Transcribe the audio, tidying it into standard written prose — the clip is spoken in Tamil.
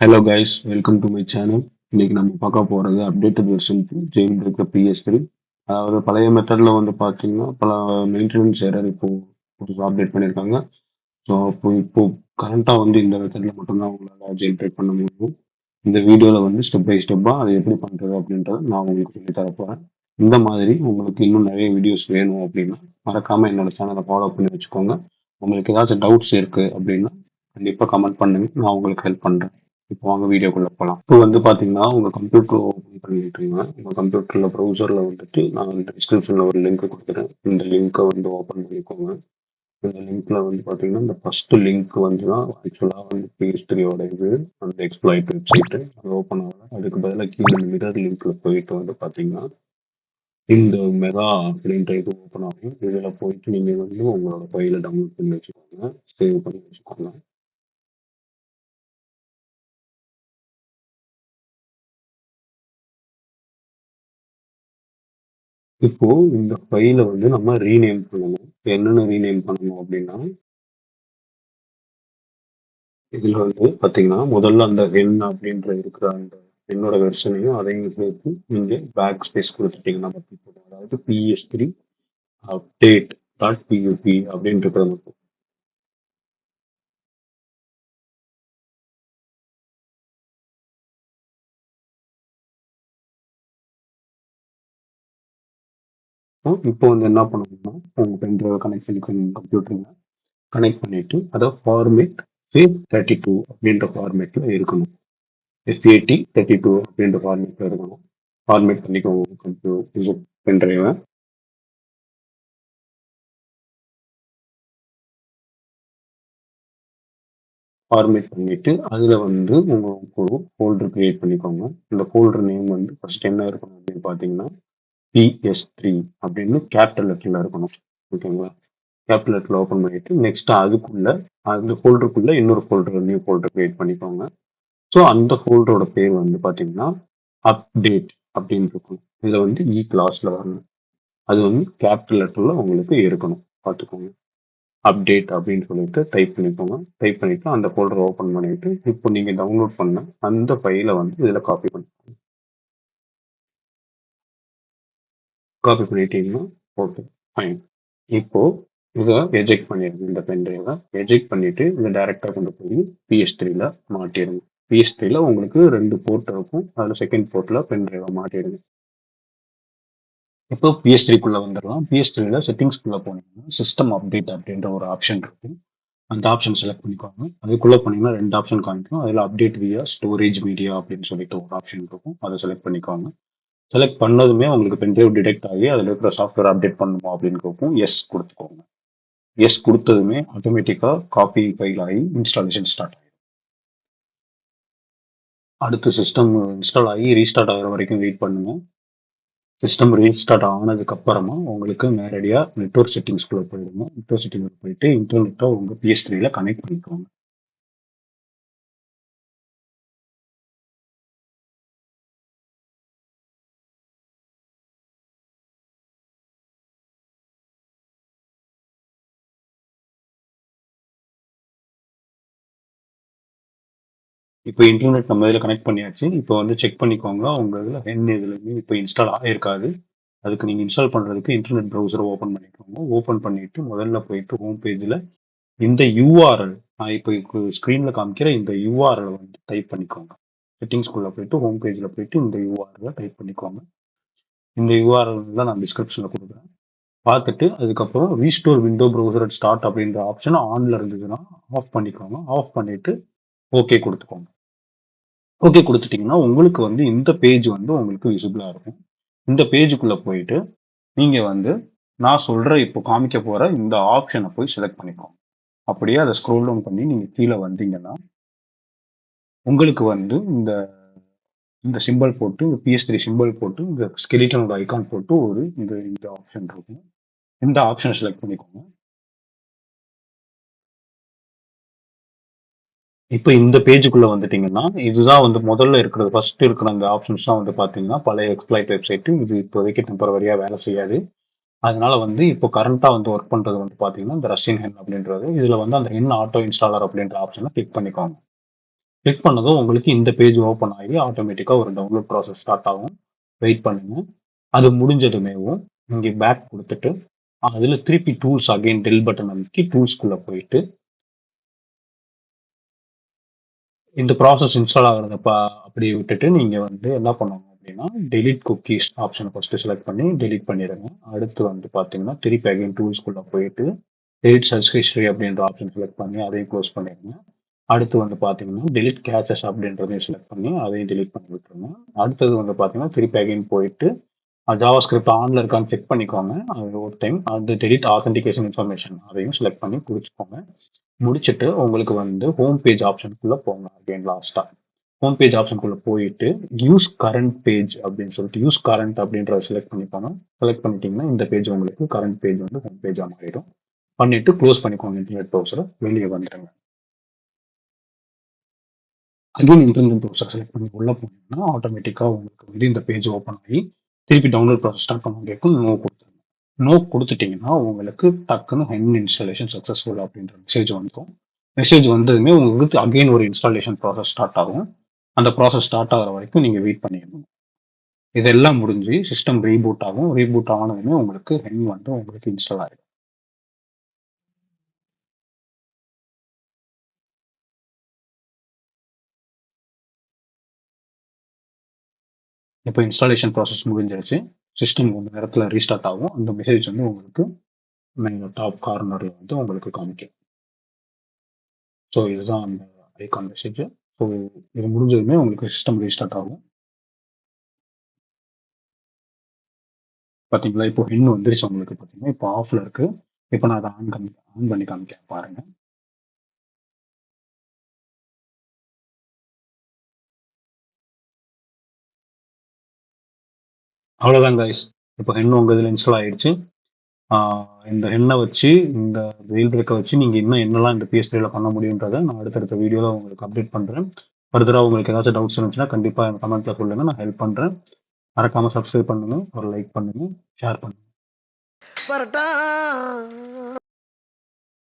Hello guys, welcome to my channel. இன்னைக்கு நம்ம பார்க்க போகிறது updated version jail breaker PS3. அதாவது பழைய மெத்தடில் வந்து பார்த்தீங்கன்னா பல மெயின்டெனன்ஸ் எரர் இப்போ புதுசாக அப்டேட் பண்ணியிருக்காங்க. ஸோ இப்போ கரண்ட்டாக வந்து இந்த மெத்தடில் மட்டும்தான் உங்களால் ஜெயில் பிரேக் பண்ண முடியும். இந்த வீடியோவில் வந்து ஸ்டெப் பை ஸ்டெப்பாக அதை எப்படி பண்ணுறது அப்படின்றத நான் உங்களுக்கு சொல்லி தரப்போகிறேன். இந்த மாதிரி உங்களுக்கு இன்னும் நிறைய வீடியோஸ் வேணும் அப்படின்னா மறக்காமல் என்னோட சேனலை ஃபாலோ பண்ணி வச்சுக்கோங்க. உங்களுக்கு ஏதாச்சும் டவுட்ஸ் இருக்குது அப்படின்னா கண்டிப்பாக கமெண்ட் பண்ணுங்க, நான் உங்களுக்கு ஹெல்ப் பண்ணுறேன். இப்போ வாங்க வீடியோக்குள்ள போகலாம். இப்போ வந்து பார்த்தீங்கன்னா உங்கள் கம்ப்யூட்டர் ஓப்பன் பண்ணிட்டுருங்க. உங்கள் கம்ப்யூட்டரில் ப்ரௌசரில் வந்துட்டு நான் வந்து டிஸ்கிரிப்ஷனில் ஒரு லிங்க் கொடுக்குறேன். இந்த லிங்க்கை வந்து ஓப்பன் பண்ணிக்கோங்க. இந்த லிங்க்ல வந்து பார்த்தீங்கன்னா இந்த ஃபர்ஸ்ட் லிங்க் வந்து தான் ஆக்சுவலாக வந்து PS3யோட இது அந்த எக்ஸ்ப்ளாய்ட் வெப்சைட்டு அது ஓப்பன் ஆகல. அதுக்கு பதிலாக கீழே மிரர் லிங்க்ல போயிட்டு வந்து பார்த்தீங்கன்னா இந்த மெகா அப்படின்ற இது ஓப்பன் ஆகும். இதில் போயிட்டு நீங்கள் வந்து உங்களோட ஃபைலை டவுன்லோட் பண்ணி வச்சுக்கோங்க, சேவ் பண்ணி வச்சுக்கோங்க. இப்போ இந்த ஃபைலை வந்து நம்ம ரீநேம் பண்ணணும். என்னென்ன ரீநேம் பண்ணணும் அப்படின்னா இதுல வந்து பாத்தீங்கன்னா முதல்ல அந்த என் அப்படின்ற இருக்கிற அந்த என்னோட வெர்ஷனையும் அதையும் சேர்த்து நீங்க பேக் ஸ்பேஸ் கொடுத்துட்டீங்கன்னா மட்டும் போதும். அதாவது PS3 அப்டேட் டாட் பியூபி அப்படின்னு இருக்கிறது மட்டும். இப்போ வந்து என்ன பண்ணணும்னா உங்க பென்ட்ரைவை கனெக்ட் பண்ணிக்கணும் கம்ப்யூட்டர்ல. கனெக்ட் பண்ணிட்டு அதை ஃபார்மேட் FAT32 அப்படின்ற ஃபார்மேட்ல இருக்கணும். FAT32 அப்படின்ற ஃபார்மேட்ல இருக்கணும். ஃபார்மேட் பண்ணிக்கோங்க கம்ப்யூட்டர் பென்ட்ரைவை. ஃபார்மேட் பண்ணிட்டு அதில் வந்து உங்களுக்கு ஒரு ஃபோல்டர் கிரியேட் பண்ணிக்கோங்க. இந்த ஃபோல்டர் நேம் வந்து ஃபர்ஸ்ட் என்ன இருக்கணும் அப்படின்னு பார்த்தீங்கன்னா PS3 அப்படின்னு கேபிட்டல் லெட்டரில் இருக்கணும். ஓகேங்களா? கேபிட்டல் லெட்டரில் ஓப்பன் பண்ணிட்டு நெக்ஸ்ட் அதுக்குள்ள அந்த ஃபோல்டருக்குள்ள இன்னொரு ஃபோல்டர் நியூ ஃபோல்டர் கிரியேட் பண்ணிக்கோங்க. ஸோ அந்த ஃபோல்டரோட பேர் வந்து பார்த்தீங்கன்னா அப்டேட் அப்படின்னு இருக்கும். இதில் வந்து கிளாஸ்ல வரணும். அது வந்து கேபிட்டல் லெட்டரில் உங்களுக்கு இருக்கணும், பார்த்துக்கோங்க. அப்டேட் அப்படின்னு சொல்லிட்டு டைப் பண்ணிக்கோங்க. டைப் பண்ணிட்டு அந்த ஃபோல்டர் ஓப்பன் பண்ணிட்டு இப்போ நீங்க டவுன்லோட் பண்ண அந்த ஃபைலை வந்து இதில் காப்பி பண்ணிக்கோங்க. காப்பி பண்ணிட்டீங்கன்னா ஓகே, ஃபைன். இப்போ இதை எஜெக்ட் பண்ணிடுங்க. இந்த பென்ட்ரைவை எஜெக்ட் பண்ணிட்டு இதை டைரக்டா கொண்டு போய் PS3ல மாட்டிடுங்க. PS3ல உங்களுக்கு 2 போர்ட் இருக்கும். அதில் செகண்ட் போர்ட்ல பென்ட்ரைவை மாட்டிடுங்க. இப்போ PS3க்குள்ள வந்துடலாம். PS3ல செட்டிங்ஸ்குள்ள போனீங்கன்னா சிஸ்டம் அப்டேட் அப்படின்ற ஒரு ஆப்ஷன் இருக்கும். அந்த ஆப்ஷன் செலக்ட் பண்ணிக்கோங்க. அதுக்குள்ள போனீங்கன்னா 2 ஆப்ஷன் காமிக்கும். அதில் அப்டேட் வியா ஸ்டோரேஜ் மீடியா அப்படின்னு சொல்லிட்டு ஒரு ஆப்ஷன் இருக்கும். அதை செலக்ட் பண்ணிக்கோங்க. செலக்ட் பண்ணதுமே உங்களுக்கு பென்ட்ரைவ் டிடெக்ட் ஆகி அதில் இருக்கிற சாஃப்ட்வேர் அப்டேட் பண்ணணுமா அப்படின்னு கேட்கும். எஸ் கொடுத்துக்கோங்க. எஸ் கொடுத்ததுமே ஆட்டோமேட்டிக்காக காப்பி ஃபைல் ஆகி இன்ஸ்டாலேஷன் ஸ்டார்ட் ஆகும். அடுத்து சிஸ்டம் இன்ஸ்டால் ஆகி ரீஸ்டார்ட் ஆகிற வரைக்கும் வெயிட் பண்ணுங்க. சிஸ்டம் ரீஸ்டார்ட் ஆனதுக்கு அப்புறமா உங்களுக்கு நேரடியாக நெட்வொர்க் செட்டிங்ஸ்குள்ள போயிடுங்க. நெட்வொர்க் செட்டிங்ஸ்ல போயிட்டு இன்டர்நெட்டை உங்கள் PS3ல கனெக்ட் பண்ணிக்கோங்க. இப்போ இன்டர்நெட் நம்ம இதில் கனெக்ட் பண்ணியாச்சு. இப்போ வந்து செக் பண்ணிக்கோங்க உங்க இதில் எதுலையுமே இப்போ இன்ஸ்டால் ஆகிருக்காது. அதுக்கு நீங்கள் இன்ஸ்டால் பண்ணுறதுக்கு இன்டர்நெட் ப்ரௌசரை ஓப்பன் பண்ணிக்கோங்க. ஓப்பன் பண்ணிட்டு முதல்ல போயிட்டு ஹோம் பேஜில் இந்த யூஆர்எல் நான் இப்போ ஸ்க்ரீனில் காமிக்கிற இந்த யூஆர்எல் வந்து டைப் பண்ணிக்கோங்க. செட்டிங்ஸ்குள்ளே போயிட்டு ஹோம் பேஜில் போயிட்டு இந்த யூஆர்எல் டைப் பண்ணிக்கோங்க. இந்த யூஆர்எல் தான் நான் டிஸ்கிரிப்ஷனில் கொடுக்குறேன். பார்த்துட்டு அதுக்கப்புறம் restore window browser at start அப்படின்ற ஆப்ஷன் ஆன்ல இருந்ததுன்னா ஆஃப் பண்ணிக்கோங்க. ஆஃப் பண்ணிட்டு ஓகே கொடுத்துக்கோங்க. ஓகே கொடுத்துட்டீங்கன்னா உங்களுக்கு வந்து இந்த பேஜ் வந்து உங்களுக்கு விசிபிளாக இருக்கும். இந்த பேஜுக்குள்ளே போயிட்டு நீங்கள் வந்து நான் சொல்கிற இப்போ காமிக்க போகிற இந்த ஆப்ஷனை போய் செலக்ட் பண்ணிக்கோங்க. அப்படியே அதை ஸ்க்ரோல் டவுன் பண்ணி நீங்கள் கீழே வந்தீங்கன்னா உங்களுக்கு வந்து இந்த இந்த சிம்பிள் போட்டு PS3 சிம்பிள் போட்டு இந்த ஸ்கெலிட்டனோட ஐகான் போட்டு ஒரு இந்த இந்த ஆப்ஷன் இருக்கும். இந்த ஆப்ஷனை செலக்ட் பண்ணிக்கோங்க. இப்போ இந்த பேஜுக்குள்ள வந்துட்டீங்கன்னா இதுதான் வந்து முதல்ல இருக்கிறது. ஃபர்ஸ்ட் இருக்கிற அந்த ஆப்ஷன்ஸ் தான் வந்து பார்த்தீங்கன்னா பழைய எக்ஸ்ப்ளாய்ட் வெப்சைட். இது இப்போதைக்கு டெம்பரவரியா வேலை செய்யாது. அதனால வந்து இப்போ கரண்டா வந்து ஒர்க் பண்றது வந்து பார்த்தீங்கன்னா இந்த ரஷ்யன் ஹென் அப்படின்றது. இதுல வந்து அந்த ஹென் ஆட்டோ இன்ஸ்டாலர் அப்படின்ற ஆப்ஷனை கிளிக் பண்ணிக்கோங்க. கிளிக் பண்ணதும் உங்களுக்கு இந்த பேஜ் ஓப்பன் ஆகி ஆட்டோமேட்டிக்காக ஒரு டவுன்லோட் ப்ராசஸ் ஸ்டார்ட் ஆகும். வெயிட் பண்ணுங்க. அது முடிஞ்சதுமேவும் இங்கே பேக் கொடுத்துட்டு அதில் திருப்பி டூல்ஸ் அகைன் டெல் பட்டன் அமைக்கி டூல்ஸ்குள்ளே போயிட்டு இந்த ப்ராசஸ் இன்ஸ்டால் ஆகிறத அப்படியே விட்டுட்டு நீங்கள் வந்து என்ன பண்ணணும் அப்படின்னா டெலிட் குக்கீஸ் ஆப்ஷனை ஃபஸ்ட்டு செலக்ட் பண்ணி டெலிட் பண்ணிடுங்க. அடுத்து வந்து பார்த்தீங்கன்னா திருப்பி அகைன் டூல்ஸ்குள்ளே போயிட்டு டெலிட் சர்ச் ஹிஸ்ட்ரி அப்படின்ற ஆப்ஷன் செலக்ட் பண்ணி அதையும் க்ளோஸ் பண்ணிடுங்க. அடுத்து வந்து பார்த்தீங்கன்னா டெலிட் கேச்சஸ் அப்படின்றதையும் செலக்ட் பண்ணி அதையும் டெலிட் பண்ணி விட்டுருங்க. அடுத்தது வந்து பார்த்தீங்கன்னா திருப்பி அகைன் போயிட்டு ஜாவா ஸ்கிரிப்ட் ஆன்ல இருக்கான்னு செக் பண்ணிக்கோங்க. அது ஒரு டைம் அது டெலிட் ஆத்தென்டிகேஷன் இன்ஃபர்மேஷன் அதையும் செலக்ட் பண்ணி குறிச்சுக்கோங்க. முடிச்சுட்டு உங்களுக்கு வந்து ஹோம் பேஜ் ஆப்ஷனுக்குள்ள போங்க. அகைன் லாஸ்டா ஹோம் பேஜ் ஆப்ஷனுக்குள்ள போயிட்டு யூஸ் கரண்ட் பேஜ் அப்படின்னு சொல்லிட்டு யூஸ் கரண்ட் அப்படின்றத செலக்ட் பண்ணிக்கோங்க. செலக்ட் பண்ணிட்டீங்கன்னா இந்த பேஜ் உங்களுக்கு கரண்ட் பேஜ் வந்து ஹோம் பேஜா மாறிடும். பண்ணிட்டு க்ளோஸ் பண்ணிக்கோங்க இன்டர்நெட் ப்ரௌசரை, வெளியே வந்துடுங்க. அகைன் இன்டர்நெட் ப்ரௌசர் செலக்ட் பண்ணி உள்ள போனீங்கன்னா ஆட்டோமேட்டிக்காக உங்களுக்கு வந்து இந்த பேஜ் ஓப்பன் ஆகி திருப்பி டவுன்லோட் ப்ராசஸ் ஸ்டார்ட் பண்ண கேட்கும். நோ கொடுத்துருங்க. நோ கொடுத்துட்டீங்கன்னா உங்களுக்கு டக்குன்னு ஹென் இன்ஸ்டாலேஷன் சக்ஸஸ்ஃபுல் அப்படின்ற மெசேஜ் வந்துடும். மெசேஜ் வந்ததுமே உங்களுக்கு அகைன் ஒரு இன்ஸ்டாலேஷன் ப்ராசஸ் ஸ்டார்ட் ஆகும். அந்த ப்ராசஸ் ஸ்டார்ட் ஆகிற வரைக்கும் நீங்கள் வெயிட் பண்ணிடணும். இதெல்லாம் முடிஞ்சு சிஸ்டம் ரீபூட் ஆகும். ரீபூட் ஆனதுமே உங்களுக்கு ஹென் வந்து உங்களுக்கு இன்ஸ்டால் ஆகிடும். இப்போ இன்ஸ்டாலேஷன் ப்ராசஸ் முடிஞ்சிருச்சு. சிஸ்டம் கொஞ்சம் நேரத்தில் ரீஸ்டார்ட் ஆகும். அந்த மெசேஜ் வந்து உங்களுக்கு மேலே டாப் கார்னரில் வந்து உங்களுக்கு காமிக்கும். ஸோ இதுதான் அந்த ஐகான் மெசேஜ். ஸோ இது முடிஞ்சதுமே உங்களுக்கு சிஸ்டம் ரீஸ்டார்ட் ஆகும். பார்த்தீங்களா, இப்போ ஹென் வந்துருச்சு உங்களுக்கு. பார்த்தீங்கன்னா இப்போ ஆஃப்ல இருக்கு. இப்போ நான் அதை ஆன் பண்ணி காமிக்கிறேன் பாருங்க. அவ்வளோதான் கைஸ். இப்போ ஹென் உங்கள் இதில் இன்ஸ்டால் ஆயிடுச்சு. இந்த ஹென்னை வச்சு இந்த வெயில் பிரேக்கை வச்சு நீங்கள் இன்னும் என்னெல்லாம் இந்த PS3ல பண்ண முடியுன்றதை நான் அடுத்தடுத்த வீடியோவில் உங்களுக்கு அப்டேட் பண்ணுறேன். ஃபர்தராக உங்களுக்கு ஏதாச்சும் டவுட்ஸ் இருந்துச்சுன்னா கண்டிப்பாக எனக்கு கமெண்ட்டில் சொல்லுங்கள், நான் ஹெல்ப் பண்ணுறேன். மறக்காமல் சப்ஸ்கிரைப் பண்ணுங்கள், ஒரு லைக் பண்ணுங்கள், ஷேர் பண்ணுங்கள்.